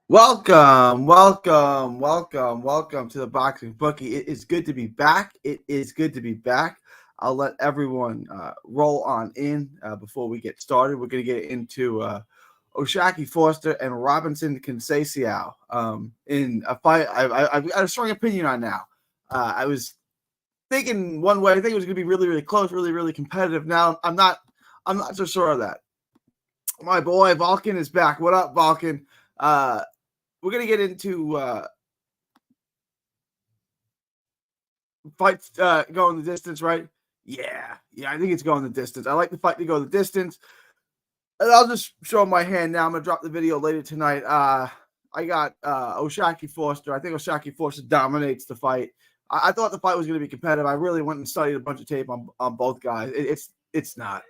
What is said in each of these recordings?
Welcome to the Boxing Bookie. It is good to be back. I'll let everyone roll on in before we get started. We're going to get into Oshaki Foster and Robson Conceicao in a fight I've got a strong opinion on now. I was thinking one way. I think it was going to be really, really close, really, really competitive. Now I'm not so sure of that. My boy Vulcan is back. What up, Vulcan? We're going to get into fights going the distance, right? Yeah, I think it's going the distance. I like the fight to go the distance. And I'll just show my hand now. I'm going to drop the video later tonight. I got Oshaki Foster. I think Oshaki Foster dominates the fight. I thought the fight was going to be competitive. I really went and studied a bunch of tape on both guys. It's not.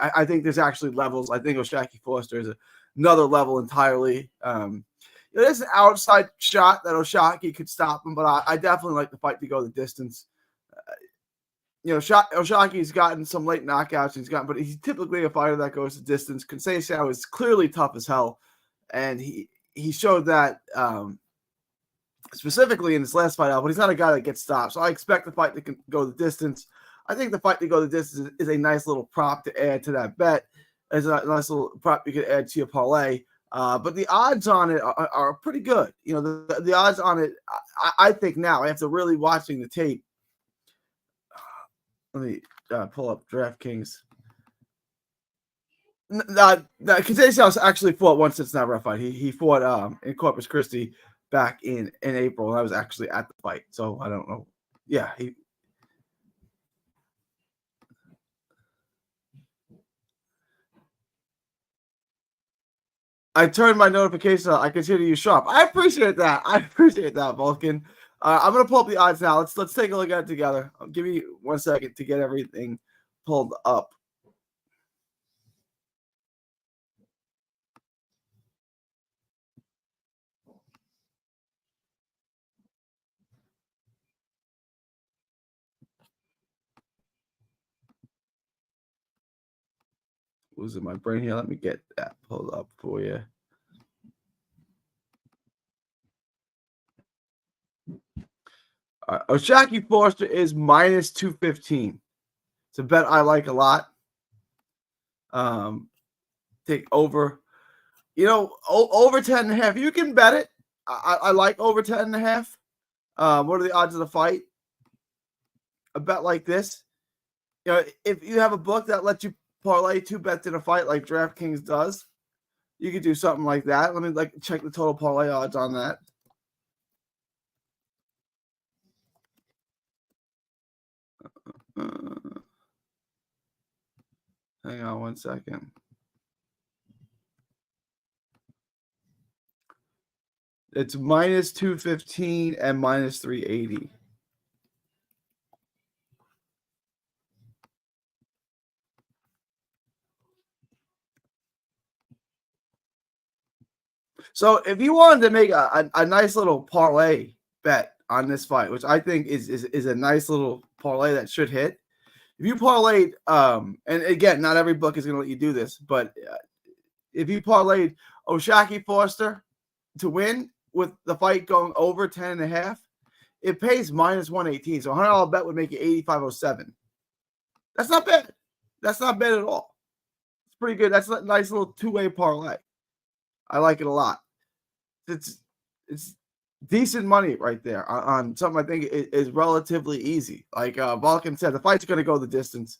I think there's actually levels. I think Oshaki Foster is another level entirely. There's an outside shot that Oshaki could stop him, but I definitely like the fight to go the distance. Oshaki's gotten some late knockouts. But he's typically a fighter that goes the distance. Conceicao is clearly tough as hell, and he showed that specifically in his last fight out. But he's not a guy that gets stopped, so I expect the fight to go the distance. I think the fight to go the distance is a nice little prop to add to that bet. It's a nice little prop you could add to your parlay. But the odds on it are pretty good. The odds on it, I think now, after really watching the tape, let me pull up DraftKings. Conceicao actually fought once since that rough fight. He fought in Corpus Christi back in April, and I was actually at the fight, so I don't know. Yeah, I turned my notifications on. I consider you sharp. I appreciate that. Vulcan. I'm gonna pull up the odds now. Let's take a look at it together. Give me 1 second to get everything pulled up. Losing my brain here. Let me get that pulled up for you. Oshaki Foster is minus 215. It's a bet I like a lot. Take over. Over 10.5. You can bet it. I like over 10.5. What are the odds of the fight? A bet like this. If you have a book that lets you parlay two bets in a fight like DraftKings does, you could do something like that. Let me check the total parlay odds on that. Hang on 1 second. It's minus 215 and minus 380. So if you wanted to make a nice little parlay bet on this fight, which I think is a nice little parlay that should hit, if you parlayed, and again, not every book is going to let you do this, but if you parlayed Oshaki Foster to win with the fight going over 10.5, it pays minus 118. So a $100 bet would make it 85.07. That's not bad. That's not bad at all. It's pretty good. That's a nice little two-way parlay. I like it a lot. It's decent money right there on something I think is relatively easy. Like Vulcan said, the fight's going to go the distance.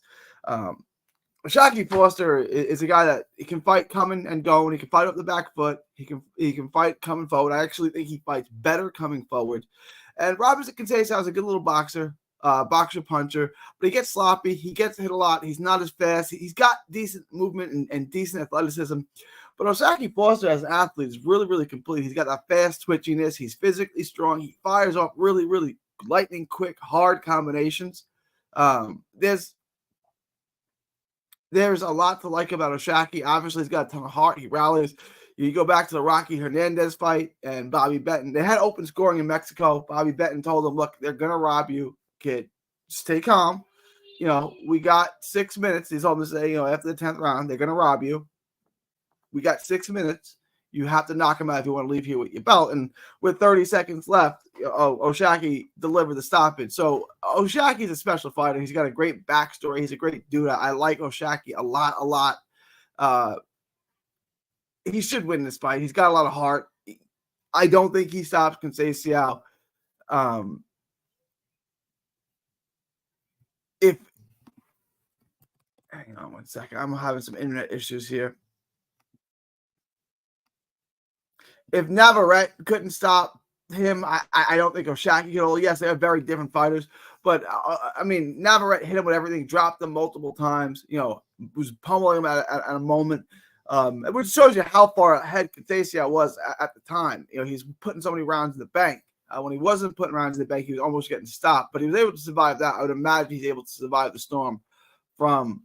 Oshaki Foster is a guy that he can fight coming and going. He can fight up the back foot. He can fight coming forward. I actually think he fights better coming forward. And Robson Conceicao is a good little boxer, boxer puncher, but he gets sloppy. He gets hit a lot. He's not as fast. He's got decent movement and decent athleticism. But Oshaki Foster as an athlete is really, really complete. He's got that fast twitchiness. He's physically strong. He fires off really, really lightning quick, hard combinations. There's a lot to like about Oshaki. Obviously, he's got a ton of heart. He rallies. You go back to the Rocky Hernandez fight and Bobby Benton. They had open scoring in Mexico. Bobby Benton told him, look, they're going to rob you, kid. Stay calm. We got 6 minutes. He's told him to say, after the 10th round, they're going to rob you. We got 6 minutes. You have to knock him out if you want to leave here with your belt. And with 30 seconds left, O'Shaquie delivered the stoppage. So O'Shaquie's a special fighter. He's got a great backstory. He's a great dude. I like O'Shaquie a lot. He should win this fight. He's got a lot of heart. I don't think he stops Conceicao. Hang on one second. I'm having some internet issues here. If Navarrete couldn't stop him, I don't think O'Shaquie could. Yes, they are very different fighters, but I mean, Navarrete hit him with everything, dropped him multiple times. Was pummeling him at a moment, which shows you how far ahead Conceicao was at the time. He's putting so many rounds in the bank. When he wasn't putting rounds in the bank, he was almost getting stopped, but he was able to survive that. I would imagine he's able to survive the storm from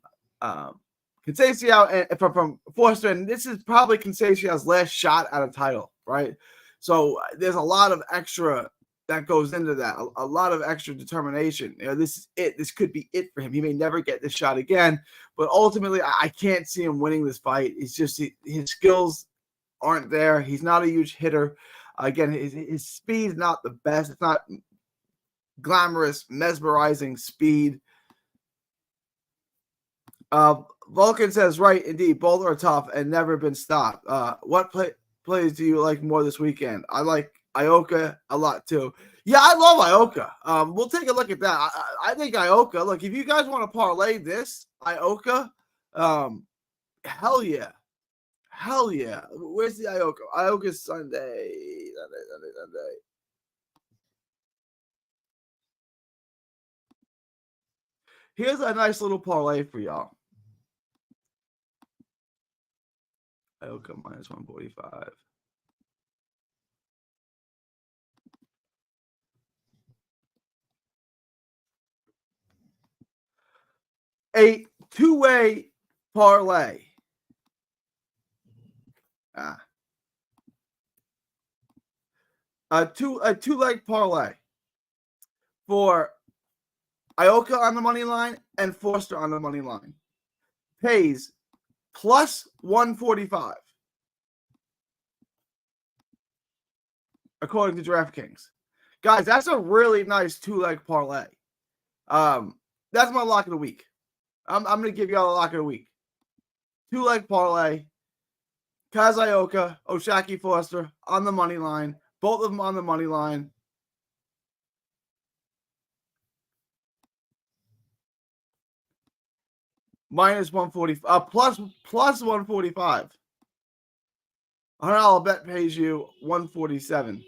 Conceicao and from Foster, and this is probably Conceicao's last shot at a title, right? So there's a lot of extra that goes into that, a lot of extra determination. This is it. This could be it for him. He may never get this shot again, but ultimately, I can't see him winning this fight. It's just his skills aren't there. He's not a huge hitter. Again, his speed is not the best. It's not glamorous, mesmerizing speed. Vulcan says, right, indeed, both are tough and never been stopped. What plays do you like more this weekend? I like Ioka a lot too. Yeah, I love Ioka. We'll take a look at that. I think Ioka, look, if you guys want to parlay this, Ioka, hell yeah. Hell yeah. Where's the Ioka? Ioka's Sunday. Here's a nice little parlay for y'all. Ioka minus 145. A two-way parlay. A two-leg parlay for Ioka on the money line and Foster on the money line. Pays plus 145 according to DraftKings. Guys, that's a really nice two-leg parlay. That's my lock of the week. I'm going to give y'all a lock of the week. Two-leg parlay. Kaz Ioka, O'Shaquie Foster on the money line. Both of them on the money line. Minus 145. Plus 145. $100 bet pays you 147.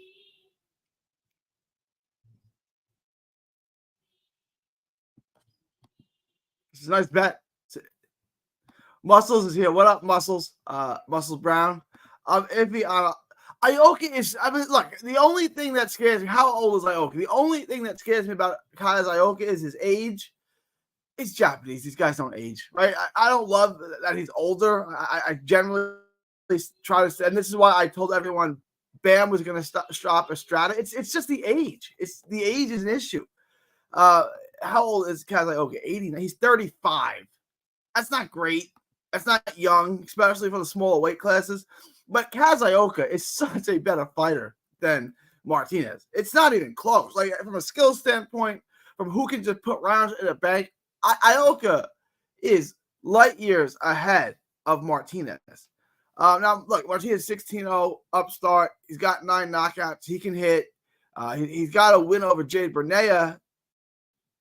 It's a nice bet. Muscles is here. What up, Muscles? Muscles Brown. Iffy on Ioka is. I mean, look. The only thing that scares me. How old is Ioka? The only thing that scares me about Kaz Ioka is his age. It's Japanese. These guys don't age, right? I don't love that he's older. I generally try to, and this is why I told everyone Bam was going to stop Estrada. It's just the age. It's the age is an issue. How old is Kaz Ioka? 89. He's 35. That's not great. That's not young, especially for the smaller weight classes. But Kaz Ioka is such a better fighter than Martinez. It's not even close. Like from a skill standpoint, from who can just put rounds in a bank, Ioka is light years ahead of Martinez. Now, look, Martinez 16-0 upstart. He's got 9 knockouts. He can hit. He's got a win over Jade Bernea,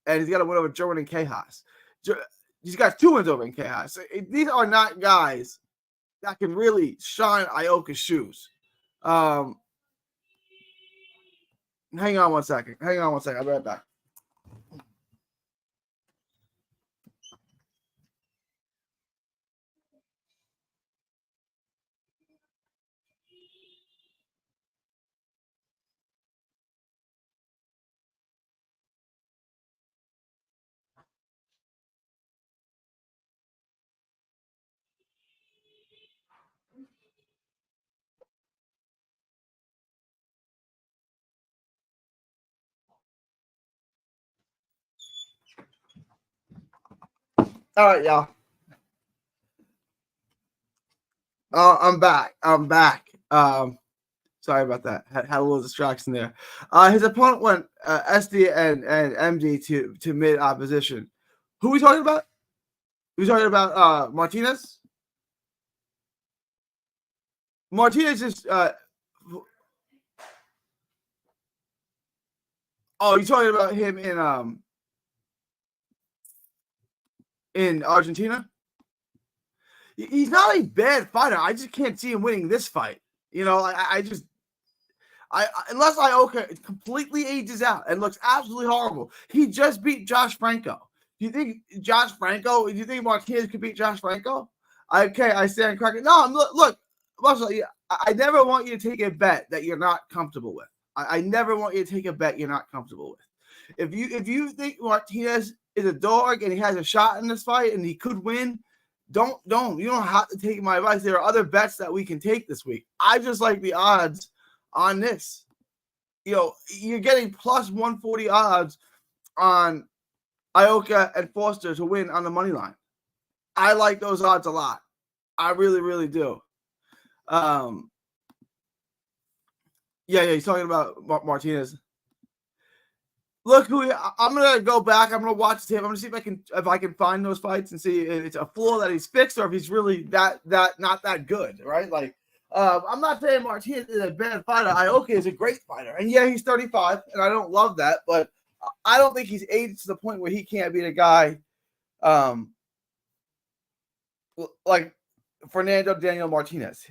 and he's got a win over Jordan Cajas. He's got 2 wins over in Cajas. So these are not guys that can really shine Ioka's shoes. Hang on one second. I'll be right back. All right, y'all. I'm back. Sorry about that. Had a little distraction there. His opponent went SD and MD to mid opposition. Who are we talking about? We talking about Martinez? Martinez is you're talking about him in Argentina? He's not a bad fighter. I just can't see him winning this fight. You know, I just unless Ioka completely ages out and looks absolutely horrible. He just beat Josh Franco. Do you think Josh Franco? Do you think Martinez could beat Josh Franco? Okay, I stand corrected. No, look, Russell, I never want you to take a bet that you're not comfortable with. I never want you to take a bet you're not comfortable with. If you think Martinez is a dog and he has a shot in this fight and he could win, don't. You don't have to take my advice. There are other bets that we can take this week. I just like the odds on this. You know, you're getting plus 140 odds on Ioka and Foster to win on the money line. I like those odds a lot. I really, really do. Yeah, he's talking about Martinez. Look, I'm gonna go back. I'm gonna watch the tape. I'm gonna see if I can find those fights and see if it's a flaw that he's fixed or if he's really that not that good, right? Like, I'm not saying Martinez is a bad fighter. Ioka is a great fighter, and yeah, he's 35, and I don't love that, but I don't think he's aged to the point where he can't beat a guy, like Fernando Daniel Martinez.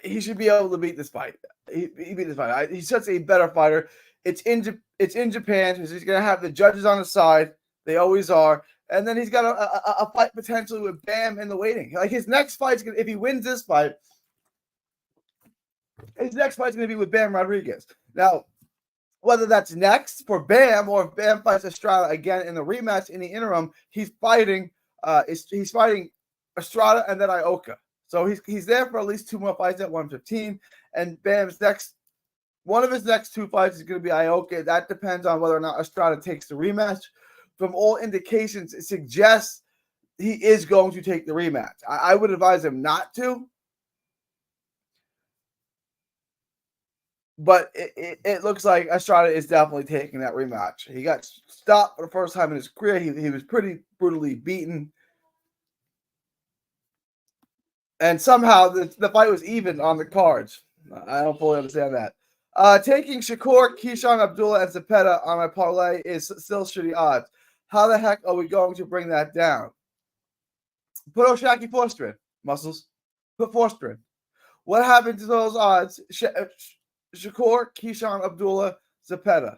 He should be able to beat this fight. He beat this fight. He's such a better fighter. It's in Japan. So he's going to have the judges on his side. They always are. And then he's got a fight potentially with Bam in the waiting. Like his next fight's going to, if he wins this fight, his next fight's going to be with Bam Rodriguez. Now, whether that's next for Bam or if Bam fights Estrada again in the rematch in the interim, he's fighting Estrada and then Ioka. So he's there for at least 2 more fights at 115. And Bam's one of his next 2 fights is going to be Ioka. That depends on whether or not Estrada takes the rematch. From all indications, it suggests he is going to take the rematch. I would advise him not to. But it looks like Estrada is definitely taking that rematch. He got stopped for the first time in his career. He was pretty brutally beaten. And somehow the fight was even on the cards. I don't fully understand that. Taking Shakur, Keyshawn Abdullah, and Zepeda on my parlay is still shitty odds. How the heck are we going to bring that down? Put Oshaki Forster in, Muscles. Put Forster in. What happened to those odds? Shakur, Keyshawn Abdullah, Zepeda.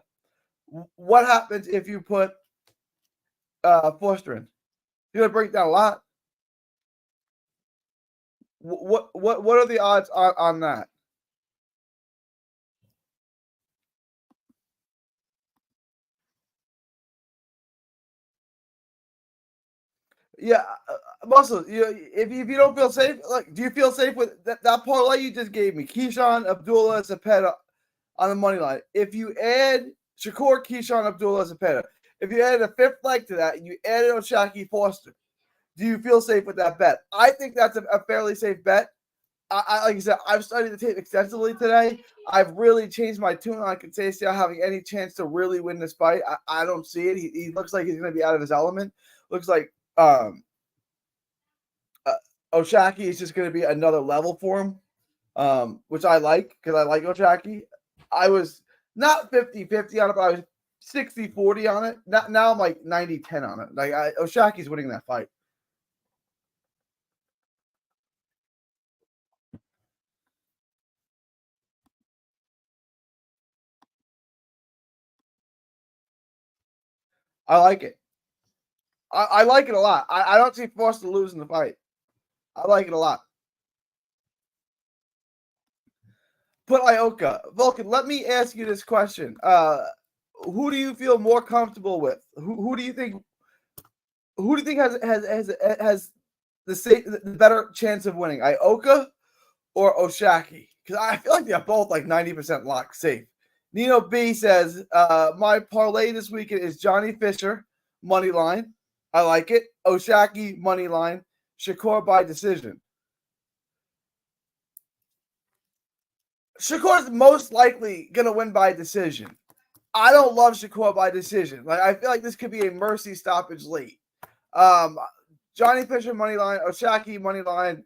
What happens if you put Forster in? You're going to break down a lot. What are the odds on that? Yeah, Muscle. If you don't feel safe, like, do you feel safe with that parlay you just gave me? Keyshawn Abdullah Zepeda on the money line. If you add Shakur, Keyshawn Abdullah Zepeda, if you add a 5th leg to that and you added Oshaki Foster, do you feel safe with that bet? I think that's a fairly safe bet. Like I said, I've studied the tape extensively today. I've really changed my tune on Conceicao having any chance to really win this fight. I don't see it. He looks like he's going to be out of his element. Looks like Oshaki is just going to be another level for him, which I like because I like Oshaki. I was not 50-50 on it, but I was 60-40 on it. Now I'm like 90-10 on it. Like Oshaki's winning that fight. I like it. I like it a lot. I don't see Foster losing the fight. I like it a lot. Put Ioka. Vulcan, let me ask you this question. Who do you feel more comfortable with? Who do you think has the better chance of winning? Ioka or Oshaki? Because I feel like they're both like 90% lock safe. Nino B says, my parlay this weekend is Johnny Fisher, money line. I like it. Oshaki, money line. Shakur by decision. Shakur's most likely gonna win by decision. I don't love Shakur by decision. Like I feel like this could be a mercy stoppage late. Um, Johnny Fisher money line, Oshaki money line,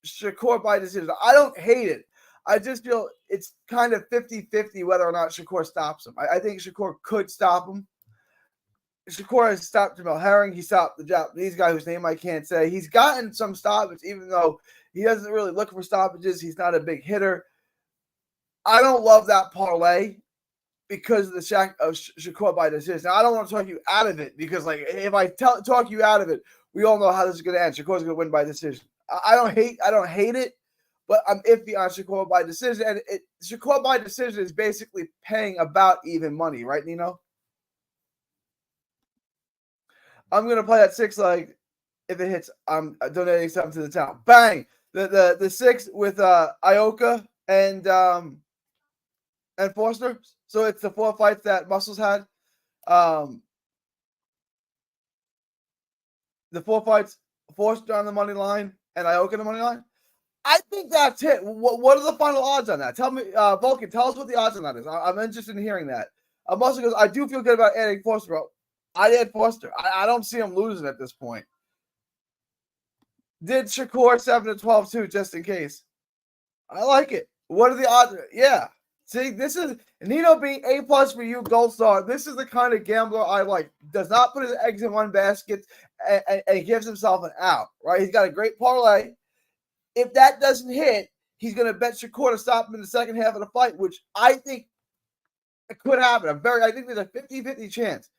Shakur by decision. I don't hate it. I just feel it's kind of 50-50 whether or not Shakur stops him. I think Shakur could stop him. Shakur has stopped Jamel Herring. He stopped the Japanese guy whose name I can't say. He's gotten some stoppage, even though he doesn't really look for stoppages. He's not a big hitter. I don't love that parlay because of the Shakur by decision. Now, I don't want to talk you out of it because, like, if I talk you out of it, we all know how this is going to end. Shakur's going to win by decision. I don't hate it, but I'm iffy on Shakur by decision. And Shakur by decision is basically paying about even money, right, Nino? I'm going to play that 6 leg. If it hits, I'm donating something to the town. Bang! The 6 with Ioka and Forster. So it's the 4 fights that Muscles had. The 4 fights, Forster on the money line and Ioka on the money line. I think that's it. What are the final odds on that? Tell me, Vulcan, tell us what the odds on that is. I'm interested in hearing that. Muscle goes, I do feel good about adding Forster, bro. I'd add Forster. I don't see him losing at this point. Did Shakur 7-12 too, just in case. I like it. What are the odds? Yeah. See, this is Nino being A+ for you, gold star. This is the kind of gambler I like. Does not put his eggs in one basket and gives himself an out, right? He's got a great parlay. If that doesn't hit, he's going to bet Shakur to stop him in the second half of the fight, which I think could happen. I think there's a 50-50 chance.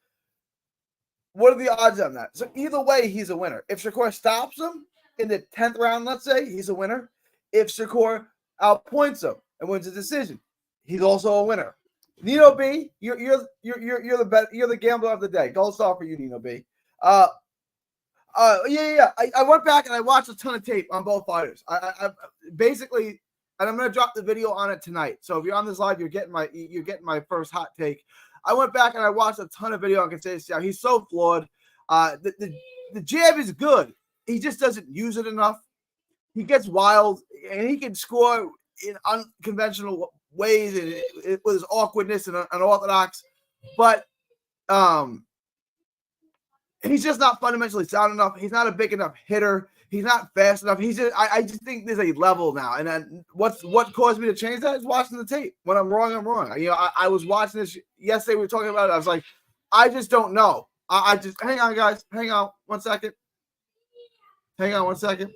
What are the odds on that? So either way, he's a winner. If Shakur stops him in the 10th round, let's say, he's a winner. If Shakur outpoints him and wins a decision, he's also a winner. Nino B, you're the gambler of the day. Gold star for you, Nino B. I went back and I watched a ton of tape on both fighters. I basically, and I'm gonna drop the video on it tonight. So if you're on this live, you're getting my first hot take. I went back and I watched a ton of video on Conceicao. He's so flawed. The jab is good. He just doesn't use it enough. He gets wild and he can score in unconventional ways and with his awkwardness and unorthodox, but he's just not fundamentally sound enough. He's not a big enough hitter. He's not fast enough. He's just I just think there's a level now. And then what caused me to change that is watching the tape. When I'm wrong, I'm wrong. You know, I was watching this yesterday. We were talking about it. I was like, I just don't know. I just hang on, guys. Hang on 1 second. Hang on 1 second.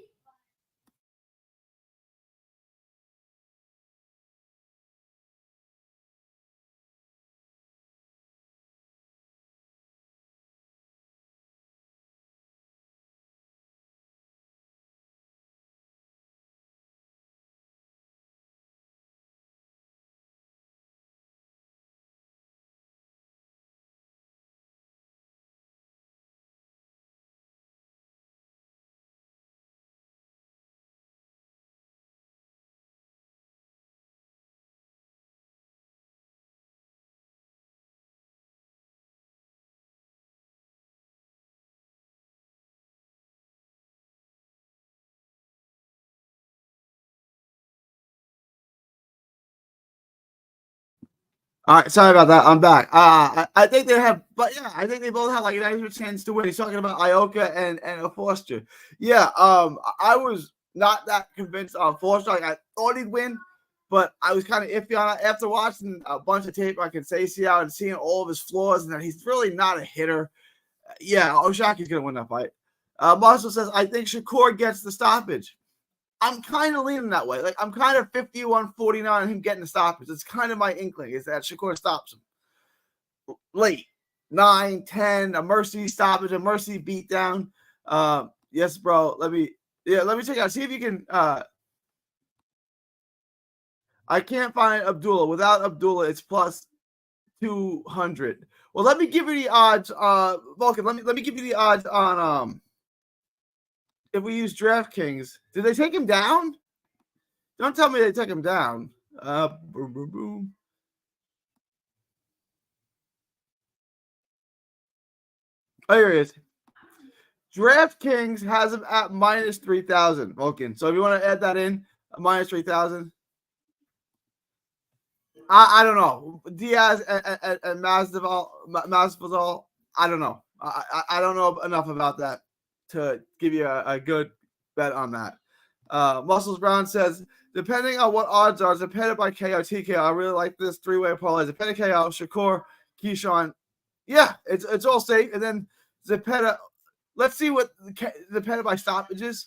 All right, sorry about that. I'm back. I think they have, but yeah, I think they both have like a 90% chance to win. He's talking about Ioka and a Forster. Yeah, I was not that convinced on Forster. Like, I thought he'd win, but I was kind of iffy on it after watching a bunch of tape on Conceicao and seeing all of his flaws and that he's really not a hitter. Yeah, Oshaki's gonna win that fight. Marshall says, I think Shakur gets the stoppage. I'm kind of leaning that way. Like, I'm kind of 51-49 on him getting the stoppage. It's kind of my inkling is that Shakur stops him late. 9, 10, a mercy stoppage, a mercy beatdown. Yes, bro. Let me check out. See if you can. I can't find Abdullah. Without Abdullah, it's plus 200. Well, let me give you the odds. Vulcan, let me give you the odds on if we use DraftKings. Did they take him down? Don't tell me they took him down. Boom, boom, boom. Oh, here he is. DraftKings has him at minus 3,000, Vulcan. So if you want to add that in, minus 3,000. I don't know. Diaz and Masvidal. I don't know. I don't know enough about that to give you a good bet on that. Muscles Brown says, depending on what odds are, dependent by KO, TKO. I really like this three-way parlay. Depending KO, Shakur, Keyshawn. Yeah, it's all safe. And then Zepeda. Let's see what dependent by stoppages.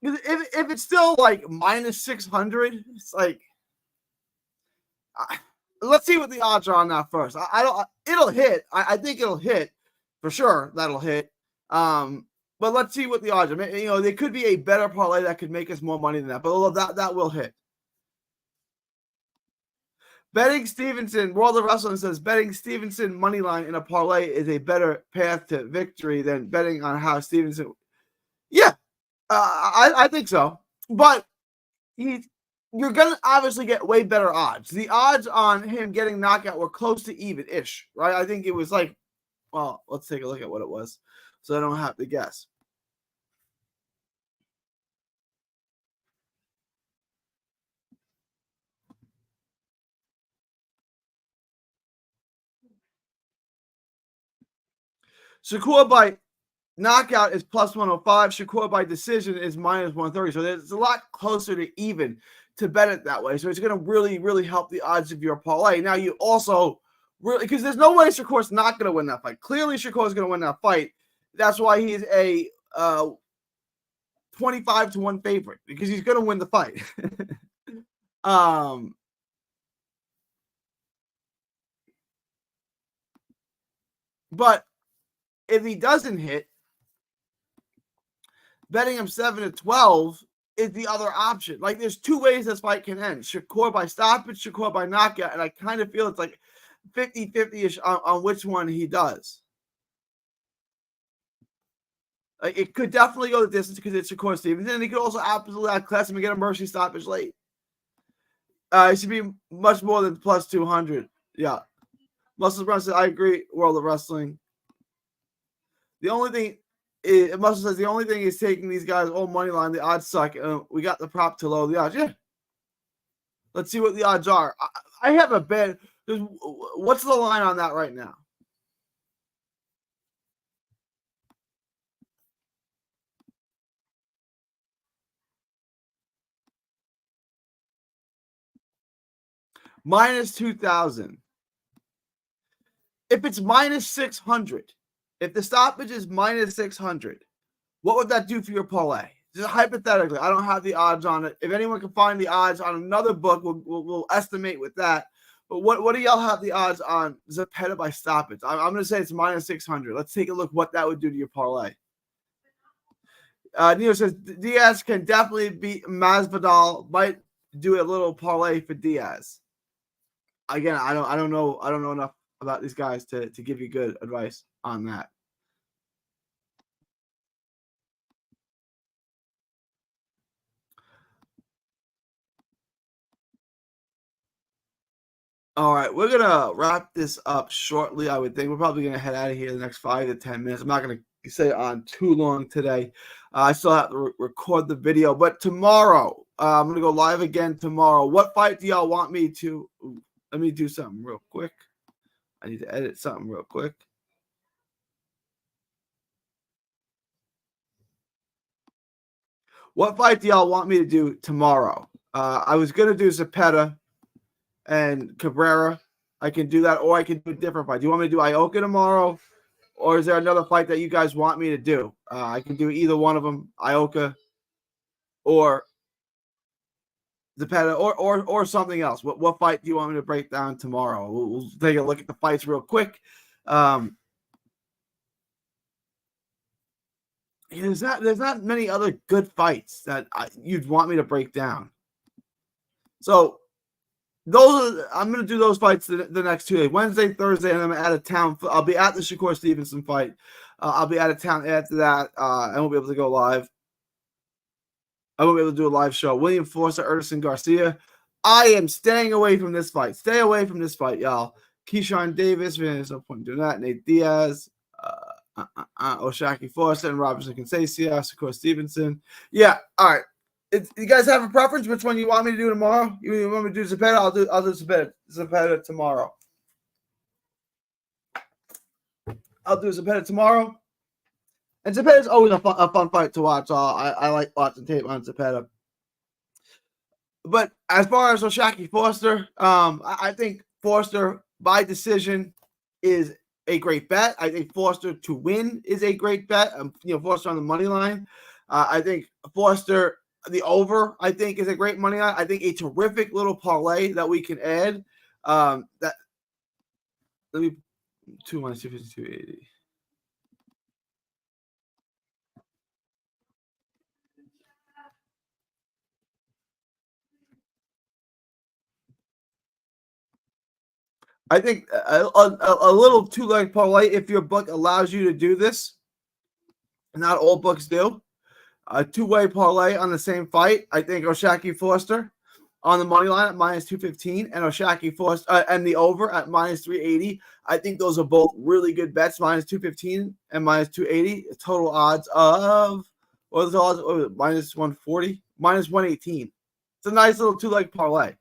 If it's still like minus 600, it's like. Let's see what the odds are on that first. I don't. It'll hit. I think it'll hit for sure. That'll hit. But let's see what the odds are. There could be a better parlay that could make us more money than that. But that will hit. Betting Stevenson, World of Wrestling says betting Stevenson money line in a parlay is a better path to victory than betting on how Stevenson. Yeah, I think so. But you're going to obviously get way better odds. The odds on him getting knockout were close to even-ish, right? I think it was like, well, let's take a look at what it was so I don't have to guess. Shakur by knockout is plus 105. Shakur by decision is minus 130. So it's a lot closer to even to bet it that way. So it's going to really, really help the odds of your parlay. Now, you also really, because there's no way Shakur's not going to win that fight. Clearly, Shakur's going to win that fight. That's why he's a 25-1 favorite, because he's going to win the fight. But if he doesn't hit, betting him 7-12 is the other option. Like, there's two ways this fight can end. Shakur by stoppage, Shakur by knockout. And I kind of feel it's like 50-50-ish on which one he does. Like, it could definitely go the distance because it's Shakur Stevenson. And he could also absolutely outclass him and get a mercy stoppage late. It should be much more than plus 200. Yeah. Muscles Brown says, I agree, World of Wrestling. The only thing Muscle says the only thing is taking these guys all money line. The odds suck. We got the prop to lower the odds. Yeah. Let's see what the odds are. I have a bet. What's the line on that right now? Minus 2,000. If it's minus 600, if the stoppage is minus 600, what would that do for your parlay? Just hypothetically, I don't have the odds on it. If anyone can find the odds on another book, we'll estimate with that. But what do y'all have the odds on Zepeda by stoppage? I'm going to say it's minus 600. Let's take a look what that would do to your parlay. Neo says Diaz can definitely beat Masvidal. Might do a little parlay for Diaz. Again, I don't know enough about these guys to give you good advice on that. All right, we're gonna wrap this up shortly. I would think we're probably gonna head out of here in the next 5 to 10 minutes. I'm not gonna stay on too long today. I still have to record the video, but tomorrow I'm gonna go live again tomorrow. What fight do y'all want me to? Let me do something real quick. I need to edit something real quick. What fight do y'all want me to do tomorrow? I was gonna do Zepeda and Cabrera. I can do that, or I can do a different fight. Do you want me to do Ioka tomorrow, or is there another fight that you guys want me to do? I can do either one of them, Ioka or Zepeda, or something else. What fight do you want me to break down tomorrow? We'll take a look at the fights real quick. There's not many other good fights that you'd want me to break down. So I'm going to do those fights the next 2 days, Wednesday, Thursday, and I'm out of town. I'll be at the Shakur Stevenson fight. I'll be out of town after that. I won't be able to go live. I won't be able to do a live show. William Forster, Ernesto Garcia. I am staying away from this fight. Stay away from this fight, y'all. Keyshawn Davis, there's no point in doing that. Nate Diaz, Oshaki Forster, and Robson Conceicao, Shakur Stevenson. Yeah, all right. You guys have a preference? Which one you want me to do tomorrow? You want me to do Zepeda? I'll do Zepeda tomorrow. I'll do Zepeda tomorrow. And Zepeda is always a fun fight to watch. So I like watching tape on Zepeda. But as far as O'Shaquie Foster, I think Foster by decision is a great bet. I think Foster to win is a great bet. Foster on the money line. I think Foster the over, I think, is a great money line. I think a terrific little parlay that we can add. That let me 2 minus 250, 280. I think a little two-leg parlay, if your book allows you to do this, not all books do. A two-way parlay on the same fight. I think O'Shaquie Foster on the money line at minus 215 and O'Shaquie Foster and the over at minus 380. I think those are both really good bets, minus 215 and minus 280. Total odds of, what was the odds? Minus 140, minus 118. It's a nice little two-leg parlay.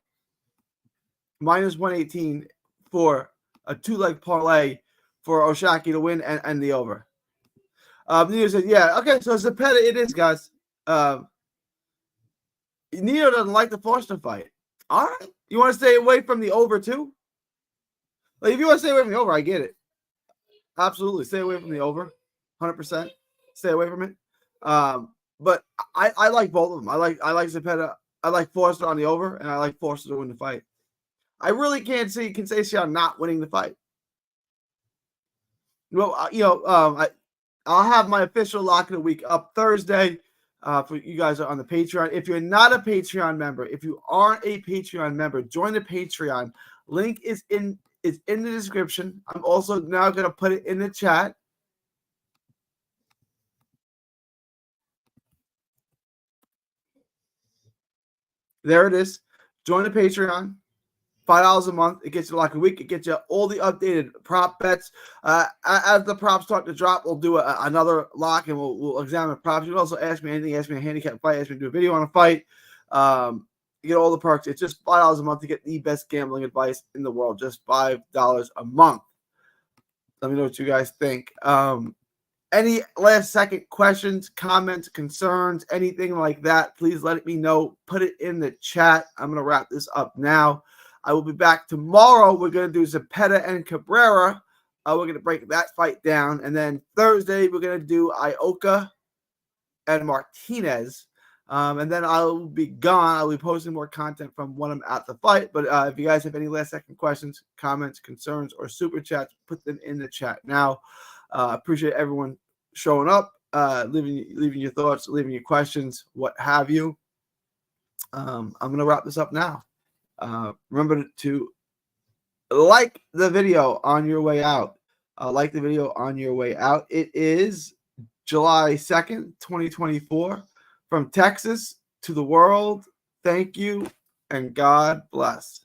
Minus 118 for a two-leg parlay for O'Shaquie to win and the over. Nino said, yeah, okay, so Zepeda it is, guys. Nino doesn't like the Foster fight. All right. You want to stay away from the over, too? Like, if you want to stay away from the over, I get it. Absolutely. Stay away from the over. 100%. Stay away from it. But I like both of them. I like Zepeda. I like Foster on the over, and I like Foster to win the fight. I really can't see Conceicao not winning the fight. Well, I'll have my official lock of the week up Thursday for you guys on the Patreon. If you're not a Patreon member, if you aren't a Patreon member, join the Patreon. Link is in the description. I'm also now going to put it in the chat. There it is. Join the Patreon. $5 a month. It gets you like a week. It gets you all the updated prop bets. As the props start to drop, we'll do another lock and we'll examine props. You can also ask me anything. Ask me a handicap fight. Ask me to do a video on a fight. You get all the perks. It's just $5 a month to get the best gambling advice in the world. Just $5 a month. Let me know what you guys think. Any last second questions, comments, concerns, anything like that, please let me know. Put it in the chat. I'm going to wrap this up now. I will be back tomorrow. We're going to do Zepeda and Cabrera. We're going to break that fight down. And then Thursday, we're going to do Ioka and Martinez. And then I'll be gone. I'll be posting more content from when I'm at the fight. But if you guys have any last second questions, comments, concerns, or super chats, put them in the chat now. Appreciate everyone showing up, leaving your thoughts, leaving your questions, what have you. I'm going to wrap this up now. Remember to like the video on your way out. Like the video on your way out. It is July 2nd, 2024. From Texas to the world, thank you and God bless.